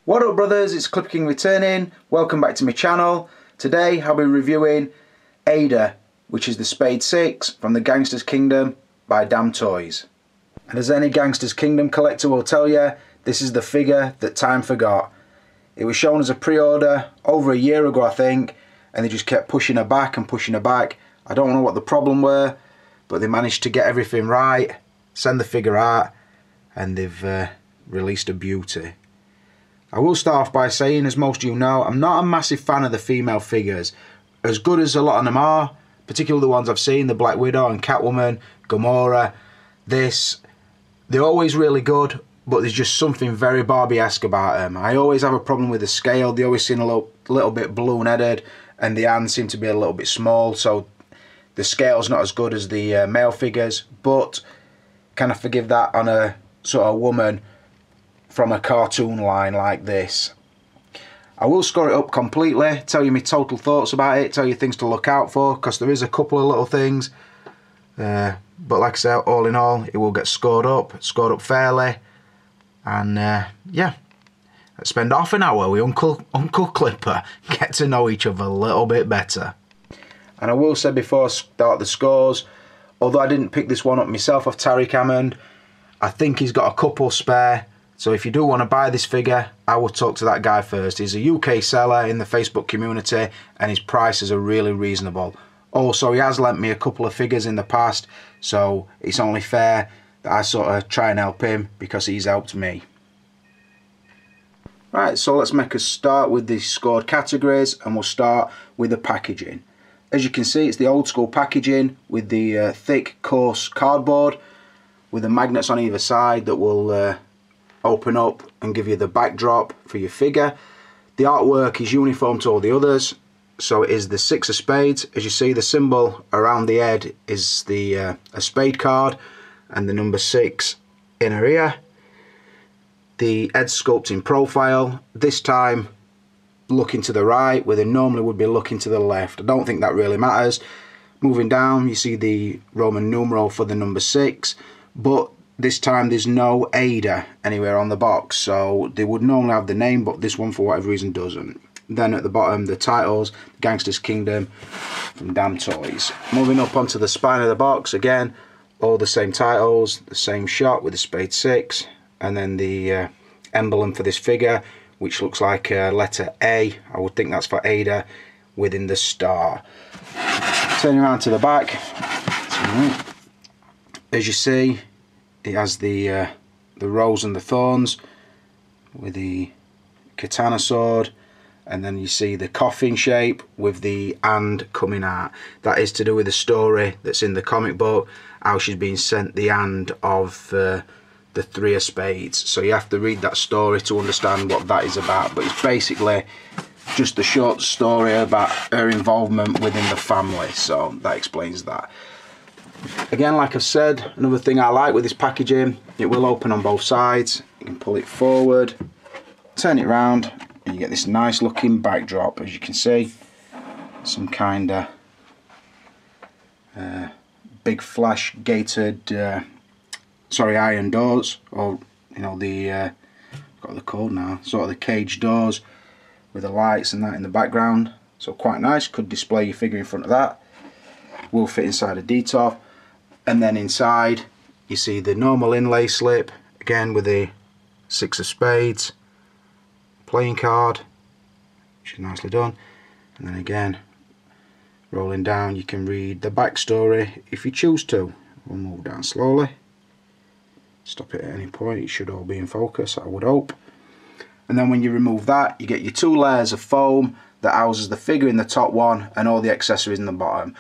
What up brothers, it's Clipper King returning. Welcome back to my channel. Today I'll be reviewing Ada, which is the Spade 6 from the Gangsters Kingdom by Damn Toys. And as any Gangsters Kingdom collector will tell you, this is the figure that time forgot. It was shown as a pre-order over a year ago I think, and they just kept pushing her back and pushing her back. I don't know what the problem were, but they managed to get everything right, send the figure out, and they've released a beauty. I will start off by saying, as most of you know, I'm not a massive fan of the female figures. As good as a lot of them are, particularly the ones I've seen, the Black Widow and Catwoman, Gamora, they're always really good, but there's just something very Barbie-esque about them. I always have a problem with the scale. They always seem a little bit balloon-headed, and the hands seem to be a little bit small, so the scale's not as good as the male figures, but can I forgive that on a sort of woman from a cartoon line like this. I will score it up completely, tell you my total thoughts about it, tell you things to look out for, because there is a couple of little things, but like I said, all in all, it will get scored up fairly, and yeah, let's spend half an hour with Uncle Clipper, get to know each other a little bit better. And I will say before I start the scores, although I didn't pick this one up myself off Tariq Hammond, I think he's got a couple spare. So if you do want to buy this figure, I will talk to that guy first. He's a UK seller in the Facebook community and his prices are really reasonable. Also, he has lent me a couple of figures in the past, so it's only fair that I sort of try and help him because he's helped me. Right, so let's make a start with the scored categories and we'll start with the packaging. As you can see, it's the old school packaging with the thick, coarse cardboard with the magnets on either side that will open up and give you the backdrop for your figure. The artwork is uniform to all the others, so it is the 6 of spades. As you see, the symbol around the head is the a spade card and the number 6 in her ear. The head sculpt in profile, this time looking to the right where they normally would be looking to the left. I don't think that really matters. Moving down, you see the Roman numeral for the number 6, but this time there's no Ada anywhere on the box, so they would normally have the name, but this one for whatever reason doesn't. Then at the bottom, the titles, Gangsters Kingdom from Damn Toys. Moving up onto the spine of the box, again, all the same titles, the same shot with the Spade 6, and then the emblem for this figure, which looks like a letter A. I would think that's for Ada within the star. Turning around to the back, as you see, it has the rose and the thorns with the katana sword, and then you see the coffin shape with the hand coming out. That is to do with the story that's in the comic book, how she's been sent the hand of the 3 of spades. So you have to read that story to understand what that is about, but it's basically just a short story about her involvement within the family, so that explains that. Again, like I've said, another thing I like with this packaging, it will open on both sides. You can pull it forward, turn it round, and you get this nice looking backdrop. As you can see, some kind of big flash gated iron doors, or you know, the got the code now, sort of the cage doors with the lights and that in the background, so quite nice. Could display your figure in front of that. Will fit inside a D-top. And then inside you see the normal inlay slip, again with the 6 of spades, playing card, which is nicely done. And then again, rolling down, you can read the backstory if you choose to. We'll move down slowly, stop it at any point, it should all be in focus, I would hope. And then when you remove that, you get your 2 layers of foam that houses the figure in the top one and all the accessories in the bottom.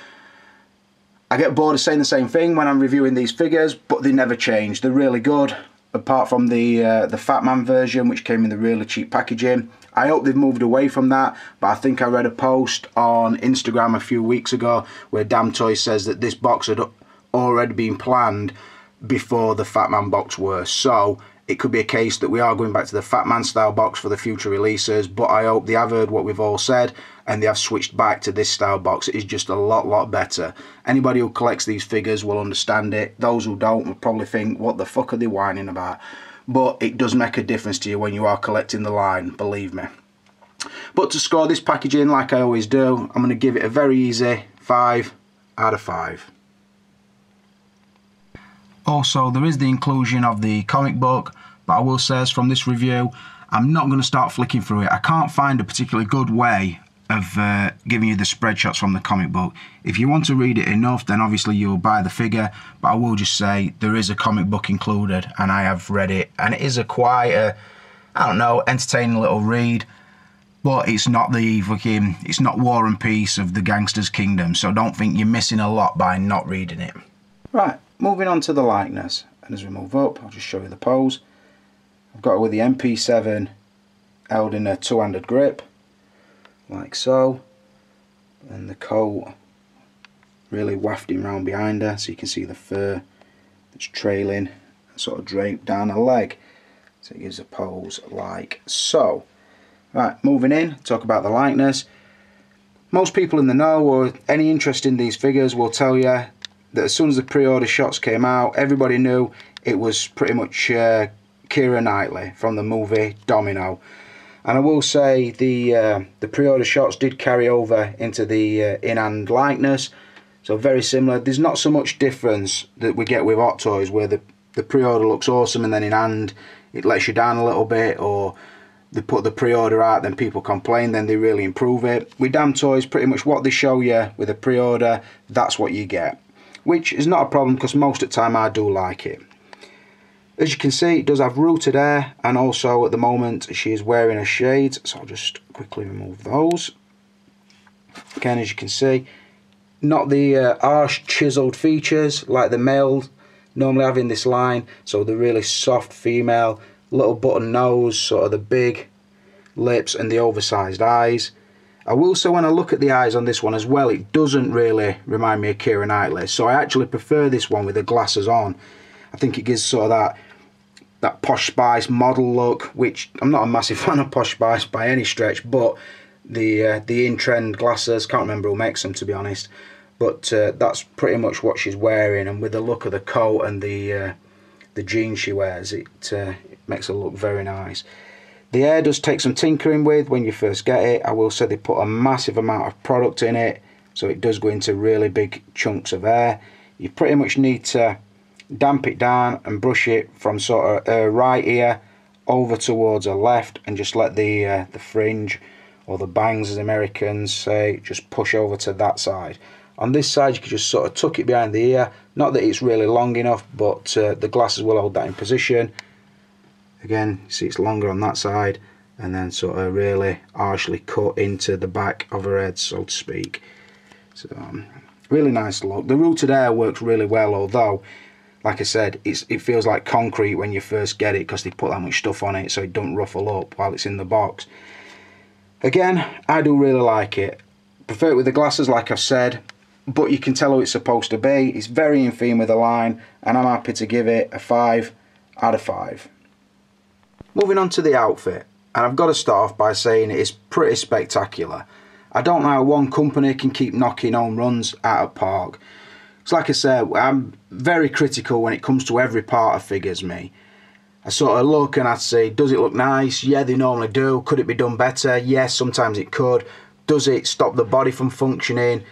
I get bored of saying the same thing when I'm reviewing these figures, but they never change. They're really good, apart from the Fat Man version, which came in the really cheap packaging. I hope they've moved away from that, but I think I read a post on Instagram a few weeks ago where Damn Toys says that this box had already been planned before the Fat Man box were. So it could be a case that we are going back to the Fat Man style box for the future releases, but I hope they have heard what we've all said and they have switched back to this style box. It is just a lot better. Anybody who collects these figures will understand it. Those who don't will probably think, what the fuck are they whining about? but it does make a difference to you when you are collecting the line, believe me. But to score this packaging, like I always do, I'm going to give it a very easy 5 out of 5. Also, there is the inclusion of the comic book, but I will say, as from this review, I'm not going to start flicking through it. I can't find a particularly good way of giving you the spread shots from the comic book. If you want to read it enough, then obviously you'll buy the figure, but I will just say there is a comic book included, and I have read it, and it is a quite a, I don't know, entertaining little read. But it's not the fucking, it's not War and Peace of the Gangsters Kingdom, so don't think you're missing a lot by not reading it. Right, moving on to the likeness, and as we move up, I'll just show you the pose. I've got it with the MP7 held in a two-handed grip, like so, and the coat really wafting round behind her, so you can see the fur that's trailing, sort of draped down her leg, so it gives a pose like so. Right, moving in, talk about the likeness. Most people in the know or any interest in these figures will tell you that as soon as the pre-order shots came out, everybody knew it was pretty much Keira Knightley from the movie Domino. And I will say the pre-order shots did carry over into the in-hand likeness, so very similar. There's not so much difference that we get with Hot Toys, where the pre-order looks awesome and then in hand it lets you down a little bit, or they put the pre-order out, then people complain, then they really improve it. With Damn Toys, pretty much what they show you with a pre-order, that's what you get, which is not a problem because most of the time I do like it. As you can see, it does have rooted hair, and also at the moment she is wearing a shade, so I'll just quickly remove those. Again, as you can see, not the harsh chiselled features like the males normally have in this line, so the really soft female, little button nose, sort of the big lips and the oversized eyes. I will say when I look at the eyes on this one as well, it doesn't really remind me of Keira Knightley, so I actually prefer this one with the glasses on. I think it gives sort of that Posh Spice model look, which I'm not a massive fan of Posh Spice by any stretch, but the in-trend glasses, can't remember who makes them to be honest, but that's pretty much what she's wearing, and with the look of the coat and the jeans she wears, it makes her look very nice. The hair does take some tinkering with when you first get it. I will say they put a massive amount of product in it, so it does go into really big chunks of hair. You pretty much need to damp it down and brush it from sort of her right ear over towards her left, and just let the fringe, or the bangs as Americans say, just push over to that side. On this side you can just sort of tuck it behind the ear, not that it's really long enough, but the glasses will hold that in position. Again, see it's longer on that side, and then sort of really harshly cut into the back of her head, so to speak. So really nice look. The rooted hair works really well, although like I said, it feels like concrete when you first get it because they put that much stuff on it so it don't ruffle up while it's in the box. Again, I do really like it. Prefer it with the glasses like I've said, but you can tell how it's supposed to be. It's very in theme with the line, and I'm happy to give it a 5 out of 5. Moving on to the outfit, and I've got to start off by saying it is pretty spectacular. I don't know how one company can keep knocking home runs out of park. It's like I said, I'm very critical when it comes to every part of figures, me. I sort of look and I say, does it look nice? Yeah, they normally do. Could it be done better? Yes, sometimes it could. Does it stop the body from functioning?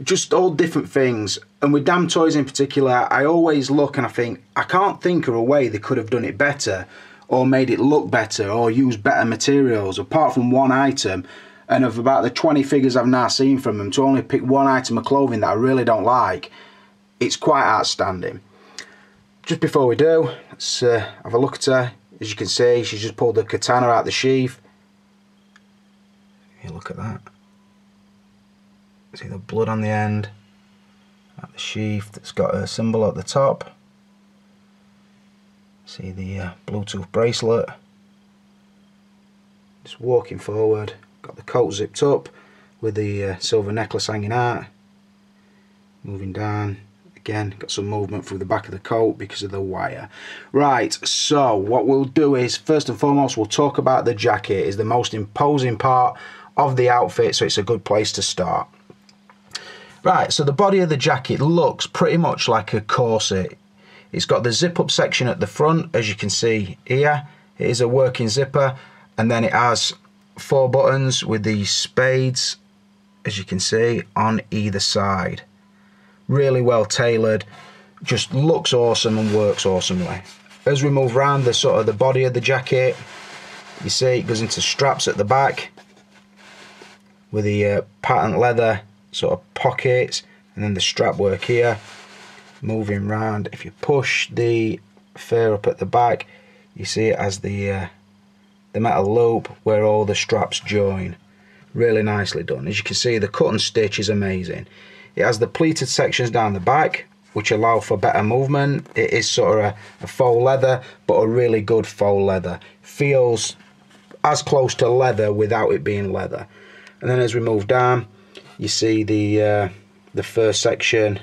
Just all different things. And with Damn Toys in particular, I always look and I think, I can't think of a way they could have done it better, or made it look better, or used better materials, apart from one item. And of about the 20 figures I've now seen from them, to only pick one item of clothing that I really don't like, it's quite outstanding. Just before we do, let's have a look at her. As you can see, she's just pulled the katana out the sheath. You look at that. See the blood on the end, at the sheath that's got a symbol at the top. See the Bluetooth bracelet. Just walking forward, got the coat zipped up with the silver necklace hanging out. Moving down, again got some movement through the back of the coat because of the wire. Right, so what we'll do is, first and foremost, we'll talk about the jacket. It's the most imposing part of the outfit, so it's a good place to start. Right, so the body of the jacket looks pretty much like a corset. It's got the zip up section at the front, as you can see here. It is a working zipper, and then it has 4 buttons with these spades, as you can see, on either side. Really well tailored, just looks awesome and works awesomely. As we move around the sort of the body of the jacket, you see it goes into straps at the back with the patent leather sort of pockets, and then the strap work here. Moving around, if you push the fur up at the back, you see it has the metal loop where all the straps join. Really nicely done. As you can see, the cut and stitch is amazing. It has the pleated sections down the back, which allow for better movement. It is sort of a faux leather, but a really good faux leather. Feels as close to leather without it being leather. And then as we move down, you see the fur section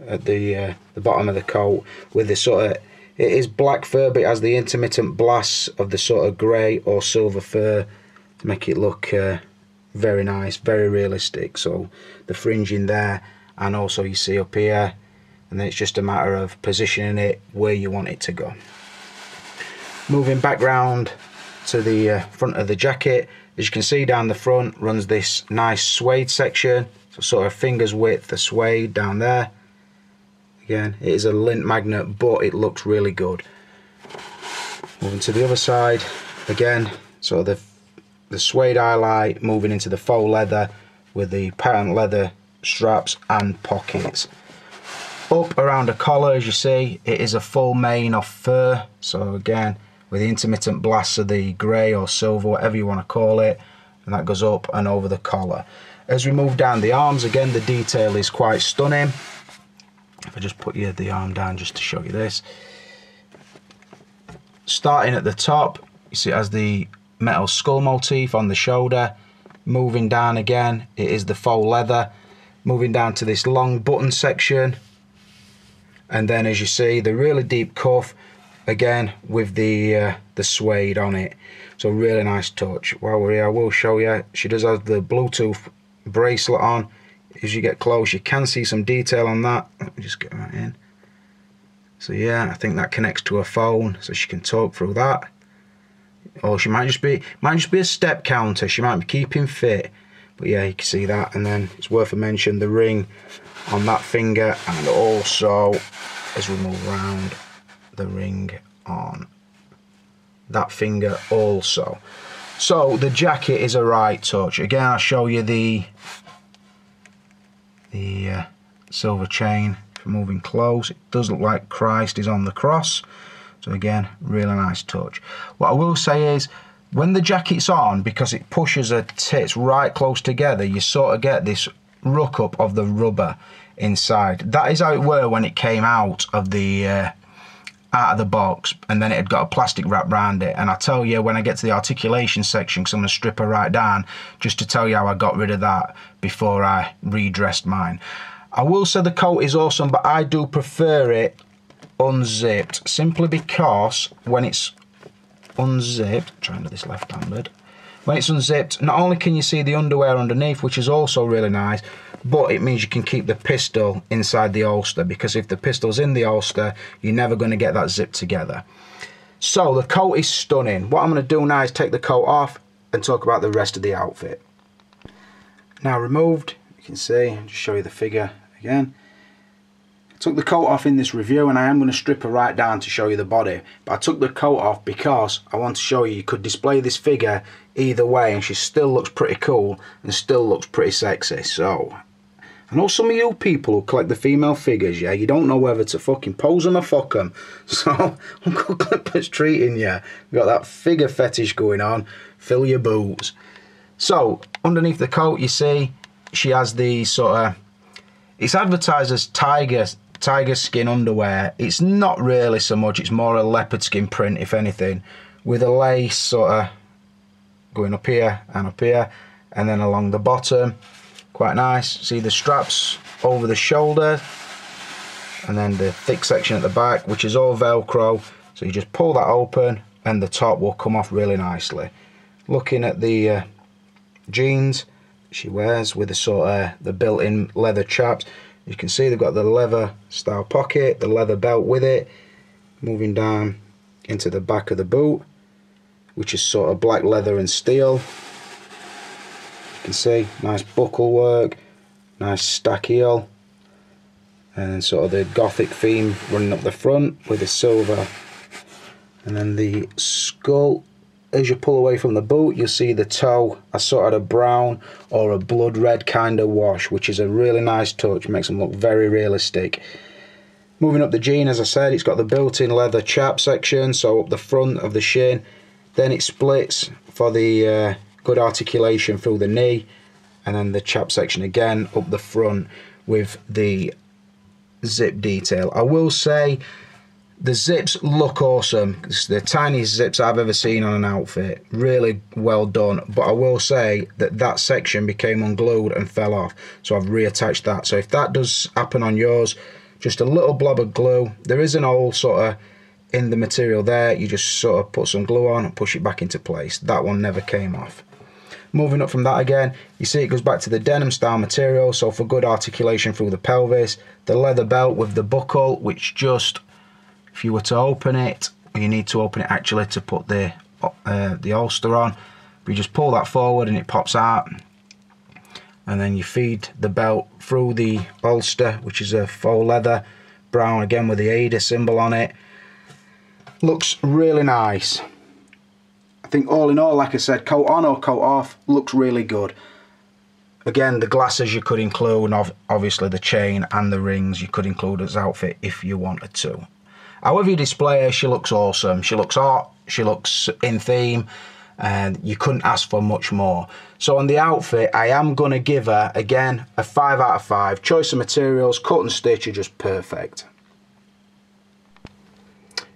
at the bottom of the coat with the sort of, it is black fur, but it has the intermittent blasts of the sort of grey or silver fur to make it look very nice, very realistic. So the fringing there, and also you see up here, and then it's just a matter of positioning it where you want it to go. Moving back round to the front of the jacket, as you can see down the front runs this nice suede section, so sort of fingers width of suede down there. Again, it is a lint magnet, but it looks really good. Moving to the other side, again, sort of the suede highlight moving into the faux leather with the patent leather straps and pockets. Up around the collar, as you see, it is a full mane of fur, so again with the intermittent blasts of the grey or silver, whatever you want to call it, and that goes up and over the collar. As we move down the arms, again the detail is quite stunning. If I just put the arm down just to show you this. Starting at the top, you see it has the metal skull motif on the shoulder. Moving down again, it is the faux leather. Moving down to this long button section, and then as you see the really deep cuff, again with the suede on it. So really nice touch. While we're here, I will show you, she does have the Bluetooth bracelet on. As you get close, you can see some detail on that. Let me just get that in. So yeah, I think that connects to her phone, so she can talk through that. Or she might just be a step counter. She might be keeping fit. But yeah, you can see that. And then it's worth a mention, the ring on that finger, and also as we move around, the ring on that finger also. So the jacket is a right touch. Again, I'll show you the silver chain. If you're moving close, it does look like Christ is on the cross. So again, really nice touch. What I will say is, when the jacket's on, because it pushes her tits right close together, you sort of get this ruck up of the rubber inside. That is how it were when it came out of the box, and then it had got a plastic wrap around it. And I tell you, when I get to the articulation section, because I'm going to strip her right down, just to tell you how I got rid of that before I redressed mine. I will say the coat is awesome, but I do prefer it unzipped, simply because when it's unzipped, trying to do this left-handed, when it's unzipped, not only can you see the underwear underneath, which is also really nice, but it means you can keep the pistol inside the holster, because if the pistol's in the holster, you're never going to get that zipped together. So the coat is stunning. What I'm going to do now is take the coat off and talk about the rest of the outfit. Now removed, you can see, I'll just show you the figure again. I took the coat off in this review, and I am going to strip her right down to show you the body, but I took the coat off because I want to show you could display this figure either way, and she still looks pretty cool and still looks pretty sexy. So I know some of you people who collect the female figures, yeah, you don't know whether to fucking pose them or fuck them. So Uncle Clipper's treating you. We've got that figure fetish going on. Fill your boots. So underneath the coat, you see she has the sort of, it's advertised as tiger skin underwear. It's not really so much, it's more a leopard skin print, if anything, with a lace sort of going up here, and then along the bottom. Quite nice. See the straps over the shoulder, and then the thick section at the back, which is all Velcro. So you just pull that open and the top will come off really nicely. Looking at the jeans she wears with the sort of the built-in leather chaps, you can see they've got the leather style pocket, the leather belt with it, moving down into the back of the boot, which is sort of black leather and steel. You can see nice buckle work, nice stack heel, and sort of the gothic theme running up the front with the silver. And then the skull, as you pull away from the boot, you'll see the toe has sort of a brown or a blood red kind of wash, which is a really nice touch, makes them look very realistic. Moving up the jean, as I said, it's got the built-in leather chap section, so up the front of the shin. Then it splits for the good articulation through the knee, and then the chap section again up the front with the zip detail. I will say the zips look awesome. It's the tiniest zips I've ever seen on an outfit. Really well done. But I will say that that section became unglued and fell off, so I've reattached that. So if that does happen on yours, just a little blob of glue. There is an hole sort of in the material there. You just sort of put some glue on and push it back into place. That one never came off. Moving up from that again, you see it goes back to the denim style material, so for good articulation through the pelvis. The leather belt with the buckle, which just, if you were to open it, you need to open it actually to put the holster on, but you just pull that forward and it pops out, and then you feed the belt through the holster, which is a faux leather brown again with the Ada symbol on it. Looks really nice. I think all in all, like I said, coat on or coat off, looks really good. Again, the glasses you could include, and obviously the chain and the rings you could include as outfit if you wanted to. However you display her, she looks awesome. She looks hot, she looks in theme, and you couldn't ask for much more. So on the outfit, I am going to give her, again, a 5 out of 5. Choice of materials, cut and stitch are just perfect.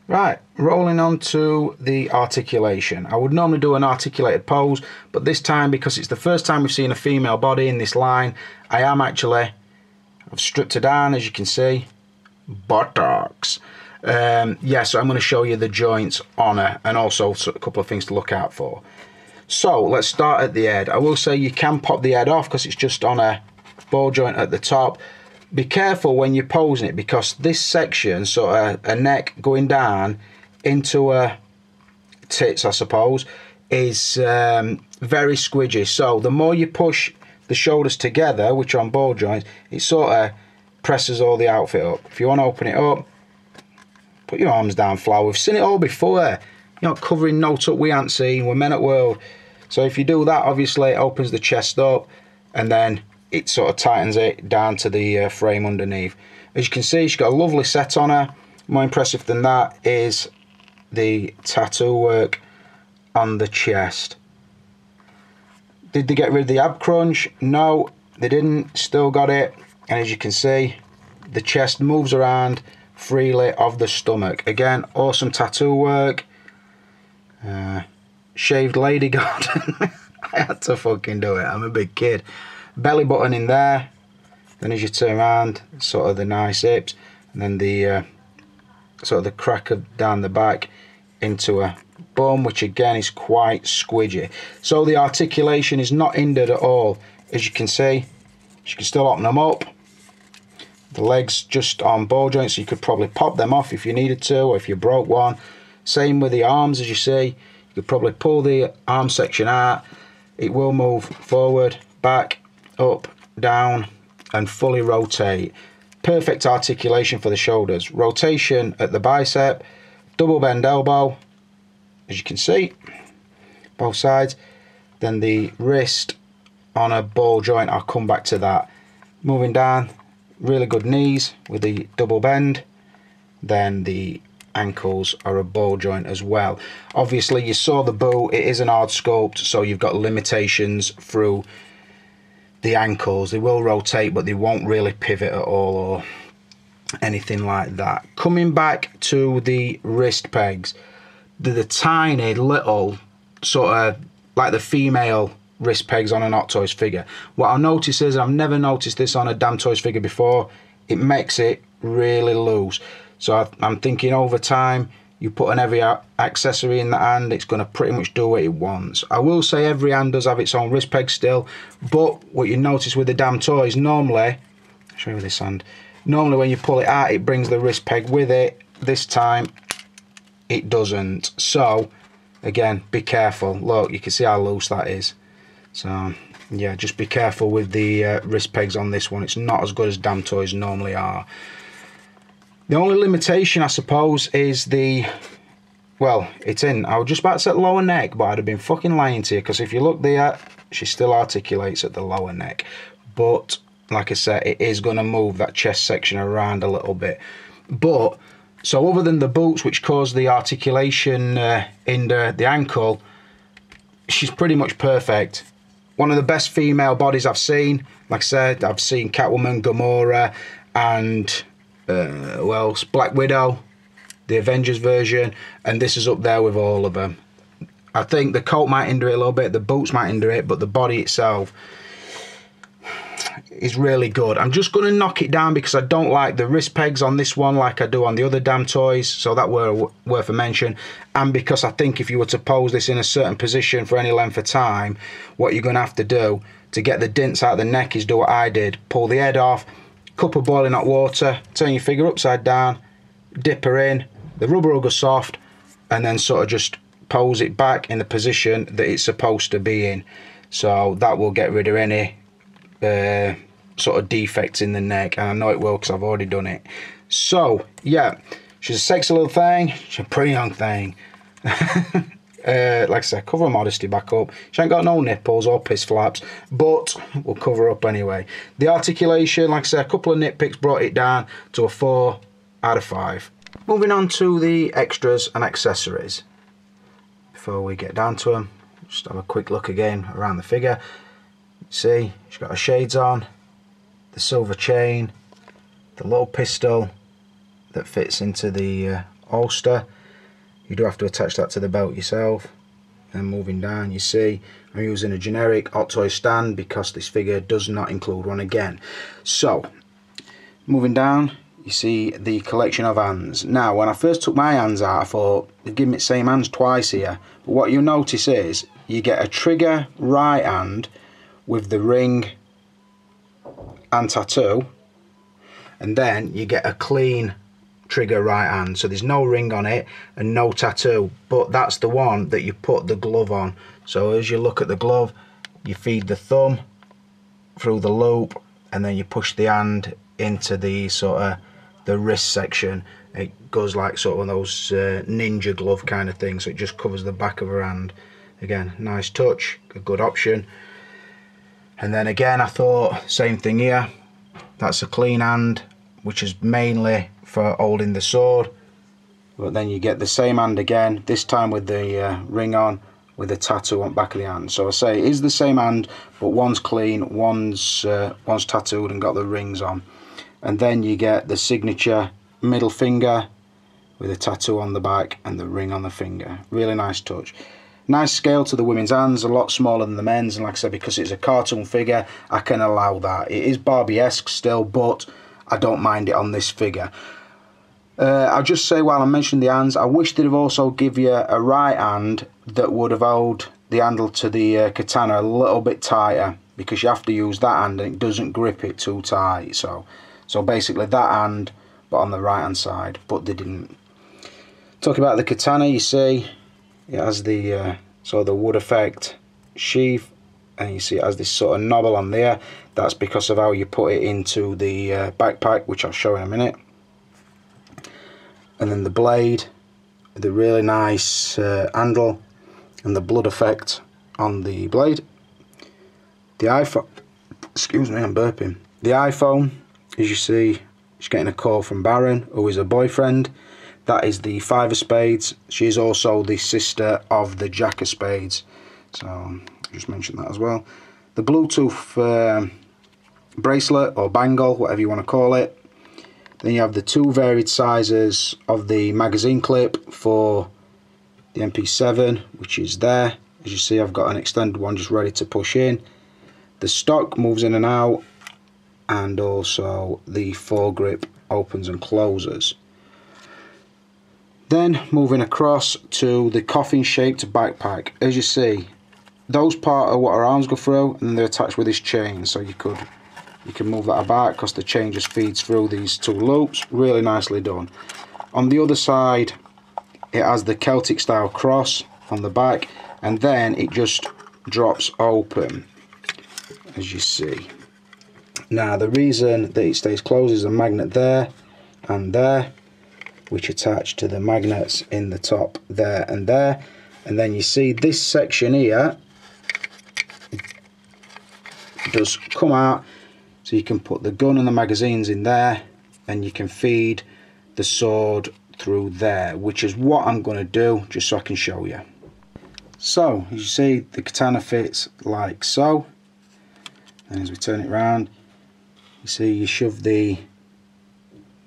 Right, rolling on to the articulation. I would normally do an articulated pose, but this time, because it's the first time we've seen a female body in this line, I've stripped her down, as you can see, buttocks. Yeah, so I'm going to show you the joints on her, and also a couple of things to look out for. So let's start at the head. I will say you can pop the head off because it's just on a ball joint at the top. Be careful when you're posing it, because this section, sort of a neck going down into a tits, I suppose, is very squidgy. So the more you push the shoulders together, which are on ball joints, it sort of presses all the outfit up. If you want to open it up, put your arms down flat. We've seen it all before. You're not covering no tuck we ain't seen. We're men at world. So if you do that, obviously it opens the chest up, and then it sort of tightens it down to the frame underneath. As you can see, she's got a lovely set on her. More impressive than that is the tattoo work on the chest. Did they get rid of the ab crunch? No, they didn't. Still got it. And as you can see, the chest moves around freely of the stomach. Again, awesome tattoo work. Shaved lady garden. I had to fucking do it. I'm a big kid. Belly button in there. Then as you turn around, sort of the nice hips, and then the sort of the crack of down the back into a bum, which again is quite squidgy. So the articulation is not hindered at all. As you can see, you can still open them up. The legs just on ball joints, so you could probably pop them off if you needed to, or if you broke one. Same with the arms, as you see. You could probably pull the arm section out. It will move forward, back, up, down, and fully rotate. Perfect articulation for the shoulders. Rotation at the bicep, double bend elbow, as you can see, both sides. Then the wrist on a ball joint, I'll come back to that. Moving down, really good knees with the double bend. Then the ankles are a ball joint as well. Obviously you saw the boot, it is an hard sculpt, so you've got limitations through the ankles. They will rotate, but they won't really pivot at all or anything like that. Coming back to the wrist pegs, the tiny little sort of like the female wrist pegs on an Hot Toys figure. What I notice is, I've never noticed this on a Damn Toys figure before, it makes it really loose. So I'm thinking over time, you put an heavy accessory in the hand, it's going to pretty much do what it wants. I will say every hand does have its own wrist peg still, but what you notice with the Damn Toys, normally, I'll show you with this hand, normally when you pull it out, it brings the wrist peg with it. This time, it doesn't. So again, be careful. Look, you can see how loose that is. So yeah, just be careful with the wrist pegs on this one. It's not as good as Damn Toys normally are. The only limitation, I suppose, is the, well, it's in, I was just about to set lower neck, but I'd have been fucking lying to you, because if you look there, she still articulates at the lower neck. But like I said, it is going to move that chest section around a little bit. But so other than the boots, which cause the articulation in the ankle, she's pretty much perfect. One of the best female bodies I've seen. Like I said, I've seen Catwoman, Gamora, and who else? Black Widow, the Avengers version, and this is up there with all of them. I think the coat might hinder it a little bit, the boots might hinder it, but the body itself is really good. I'm just going to knock it down because I don't like the wrist pegs on this one like I do on the other Damn Toys, so that were worth a mention. And because I think if you were to pose this in a certain position for any length of time, what you're going to have to do to get the dints out of the neck is do what I did. Pull the head off, cup of boiling hot water, turn your figure upside down, dip her in, the rubber will go soft, and then sort of just pose it back in the position that it's supposed to be in. So that will get rid of any sort of defects in the neck, and I know it will because I've already done it. So yeah, she's a sexy little thing, she's a pretty young thing. Like I said, cover her modesty back up. She ain't got no nipples or piss flaps, but we'll cover her up anyway. The articulation, like I said, a couple of nitpicks brought it down to a 4 out of 5. Moving on to the extras and accessories. Before we get down to them, just have a quick look again around the figure. See, she's got her shades on, the silver chain, the little pistol that fits into the holster. You do have to attach that to the belt yourself. And moving down, you see I'm using a generic Hot Toy stand because this figure does not include one again. So moving down, you see the collection of hands. Now when I first took my hands out, I thought they've given me the same hands twice here, but what you'll notice is you get a trigger right hand with the ring and tattoo, and then you get a clean trigger right hand, so there's no ring on it and no tattoo, but that's the one that you put the glove on. So as you look at the glove, you feed the thumb through the loop and then you push the hand into the sort of the wrist section. It goes like sort of one of those ninja glove kind of thing, so it just covers the back of her hand. Again, nice touch, a good option. And then again, I thought same thing here, that's a clean hand, which is mainly for holding the sword, but then you get the same hand again, this time with the ring on, with a tattoo on the back of the hand. So I say it is the same hand, but one's clean, one's tattooed and got the rings on. And then you get the signature middle finger with a tattoo on the back and the ring on the finger. Really nice touch. Nice scale to the women's hands, a lot smaller than the men's, and like I said, because it's a cartoon figure, I can allow that. It is Barbie-esque still, but I don't mind it on this figure. I'll just say while I mentioned the hands, I wish they'd have also give you a right hand that would have held the handle to the katana a little bit tighter, because you have to use that hand and it doesn't grip it too tight. So basically that hand, but on the right hand side, but they didn't. Talking about the katana, you see it has the so the wood effect sheath, and you see it has this sort of knobble on there. That's because of how you put it into the backpack, which I'll show in a minute. And then the blade, the really nice handle and the blood effect on the blade. The iPhone, excuse me, I'm burping. The iPhone, as you see, she's getting a call from Baron, who is her boyfriend. That is the 5 of spades. She is also the sister of the Jack of spades. So I'll just mention that as well. The Bluetooth bracelet or bangle, whatever you want to call it. Then you have the 2 varied sizes of the magazine clip for the MP7, which is there. As you see, I've got an extended one just ready to push in. The stock moves in and out, and also the foregrip opens and closes. Then moving across to the coffin shaped backpack. As you see, those part are what her arms go through, and then they're attached with this chain, so you can move that about because the chain just feeds through these 2 loops. Really nicely done. On the other side, it has the Celtic style cross on the back, and then it just drops open, as you see. Now the reason that it stays closed is a magnet there and there, which attach to the magnets in the top there, and then you see this section here does come out, so you can put the gun and the magazines in there, and you can feed the sword through there, which is what I'm going to do, just so I can show you. So as you see, the katana fits like so, and as we turn it around, you see you shove the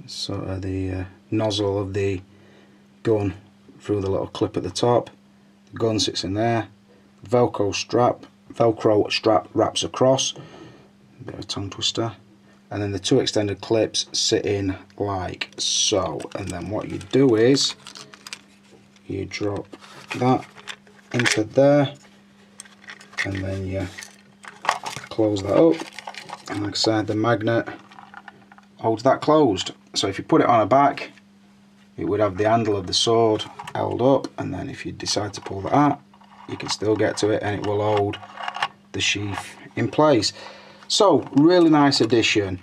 sort of the nozzle of the gun through the little clip at the top. The gun sits in there. The Velcro strap wraps across. A bit of a tongue twister. And then the two extended clips sit in like so. And then what you do is you drop that into there, and then you close that up. And like I said, the magnet holds that closed. So if you put it on a back, it would have the handle of the sword held up, and then if you decide to pull that out, you can still get to it, and it will hold the sheath in place. So really nice addition,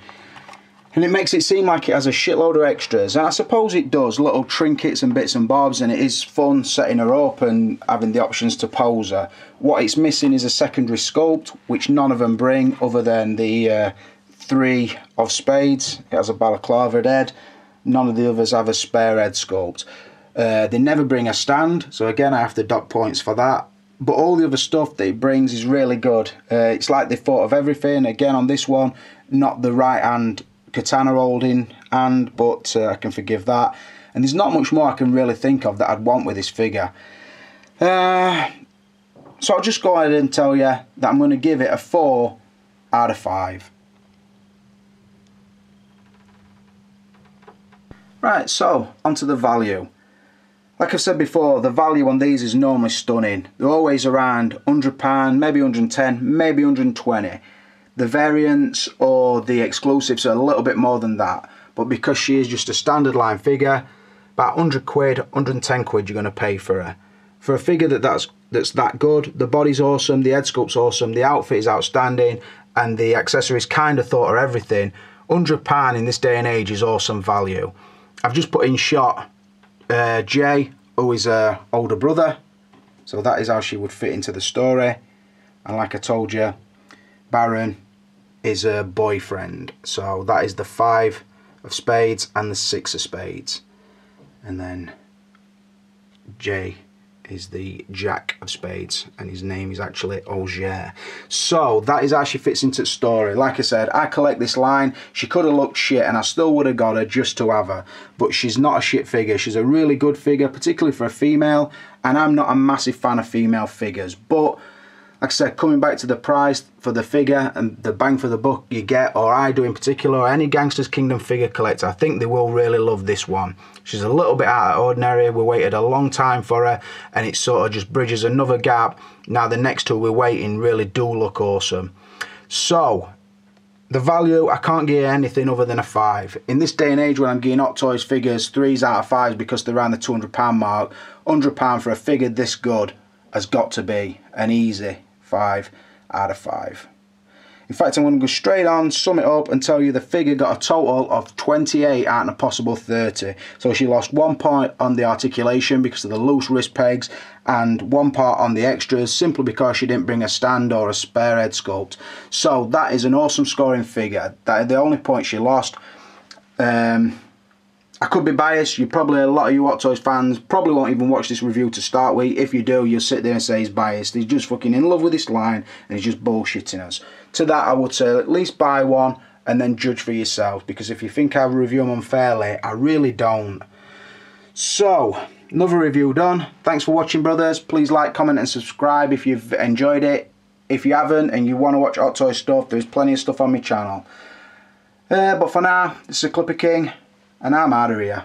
and it makes it seem like it has a shitload of extras, and I suppose it does, little trinkets and bits and bobs, and it is fun setting her up and having the options to pose her. What it's missing is a secondary sculpt, which none of them bring other than the 3 of spades. It has a balaclava head. None of the others have a spare head sculpt. They never bring a stand, so again I have to dock points for that. But all the other stuff that it brings is really good. It's like they thought of everything. Again, on this one, not the right hand katana holding hand, but I can forgive that. And there's not much more I can really think of that I'd want with this figure. So I'll just go ahead and tell you that I'm going to give it a 4 out of 5. Right, so onto the value. Like I've said before, the value on these is normally stunning. They're always around £100, maybe 110, maybe 120. The variants or the exclusives are a little bit more than that, but because she is just a standard line figure, about 100 quid, 110 quid you're going to pay for her. For a figure that's that good, the body's awesome, the head sculpt's awesome, the outfit is outstanding, and the accessories kind of thought of everything. £100 in this day and age is awesome value. I've just put in shot Jay, who is her older brother, so that is how she would fit into the story. And like I told you, Baron is her boyfriend, so that is the 5 of spades and the 6 of spades, and then Jay is the Jack of spades, and his name is actually Auger. So that is how she fits into the story. Like I said, I collect this line. She could have looked shit and I still would have got her just to have her, but she's not a shit figure. She's a really good figure, particularly for a female, and I'm not a massive fan of female figures, but like I said, coming back to the price for the figure and the bang for the buck you get, or I do in particular, or any Gangsters Kingdom figure collector, I think they will really love this one. She's a little bit out of ordinary. We waited a long time for her, and it sort of just bridges another gap. Now the next two we're waiting really do look awesome. So the value, I can't give anything other than a 5. In this day and age when I'm getting Hot Toys figures 3s out of 5s because they're around the £200 mark, £100 for a figure this good has got to be an easy 5 out of 5. In fact, I'm going to go straight on, sum it up and tell you the figure got a total of 28 out of a possible 30. So she lost 1 point on the articulation because of the loose wrist pegs, and 1 part on the extras simply because she didn't bring a stand or a spare head sculpt. So that is an awesome scoring figure. That is the only point she lost. I could be biased. You probably, a lot of you Hot Toys fans probably won't even watch this review to start with. If you do, you'll sit there and say he's biased. He's just fucking in love with this line and he's just bullshitting us. To that I would say at least buy one and then judge for yourself, because if you think I review them unfairly, I really don't. So, another review done. Thanks for watching, brothers. Please like, comment and subscribe if you've enjoyed it. If you haven't and you want to watch Hot Toys stuff, there's plenty of stuff on my channel. But for now, this is Clipper King, and I'm out of here.